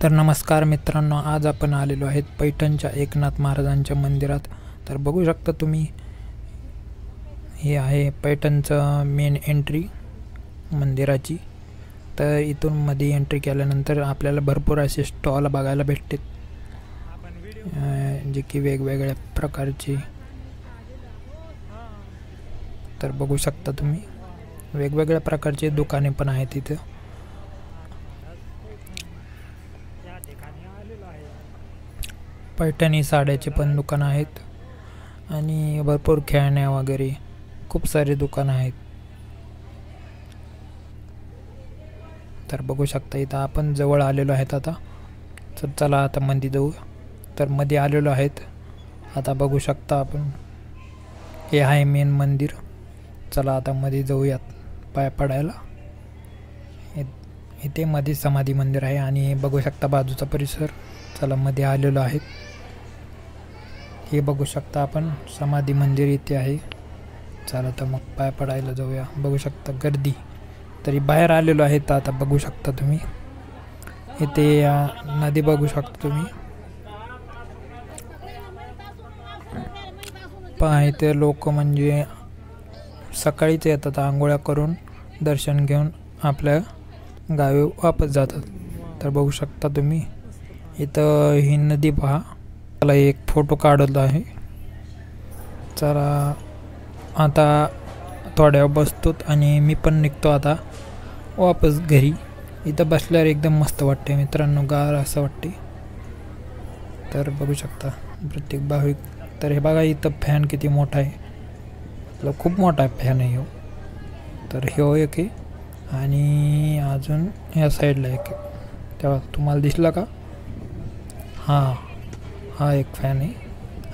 तर नमस्कार मित्रांनो, आज आपण आलेलो आहेत पैठणच्या एकनाथ महाराजांच्या मंदिरात। तर बघू शकता तुम्ही, हे आहे पैठणचं मेन एंट्री मंदिराची। तर इथून मध्ये एंट्री केल्यानंतर आपल्याला भरपूर असे स्टॉल बघायला भेटतात, जे की वेगवेगळ्या प्रकारचे। तर बघू शकता तुम्ही, वेगवेगळ्या प्रकारचे दुकाने पण आहेत इथे। पैठणी साड्याचे पण दुकान आहेत आणि भरपूर खेळण्या वगैरे खूप सारे दुकान आहेत। तर बघू शकता इथं आपण जवळ आलेलो आहेत आता। तर चला आता मध्ये जाऊ। तर मध्ये आलेलो आहेत आता, बघू शकता आपण, हे आहे मेन मंदिर। चला आता मध्ये जाऊयात पाय पडायला। इथे मध्ये समाधी मंदिर आहे आणि बघू शकता बाजूचा परिसर। चला मध्ये आलेलो आहेत, हे बघू शकता आपण समाधी मंदिर इथे आहे। चला तर मग पाय पडायला जाऊया। बघू शकता गर्दी, तरी बाहेर आलेलो आहे। तर आता बघू शकता तुम्ही इथे नदी बघू शकता तुम्ही, पहा इथे लोक म्हणजे सकाळीच येतात, आंघोळ्या करून दर्शन घेऊन आपल्या गावी वापस जातात। तर बघू शकता तुम्ही इथं ही नदी पहा। मला एक फोटो काढला आहे। चला आता थोड्या बसतो आणि मी पण निघतो आता वापस घरी। इथं बसल्यावर एकदम मस्त वाटते मित्रांनो, गार असं वाटते। तर बघू शकता प्रत्येक भाविक, तर हे बघा इथं फॅन किती मोठा आहे, खूप मोठा फॅन आहे हो। तर हे एक आहे आणि अजून ह्या साईडला एक आहे, तेव्हा तुम्हाला दिसला का? हा एक फॅन आहे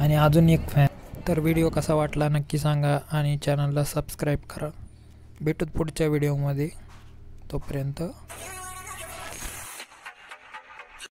आणि अजून एक फॅन। तर व्हिडिओ कसा वाटला नक्की सांगा आणि चॅनलला सबस्क्राईब करा। भेटूत पुढच्या व्हिडिओमध्ये, तोपर्यंत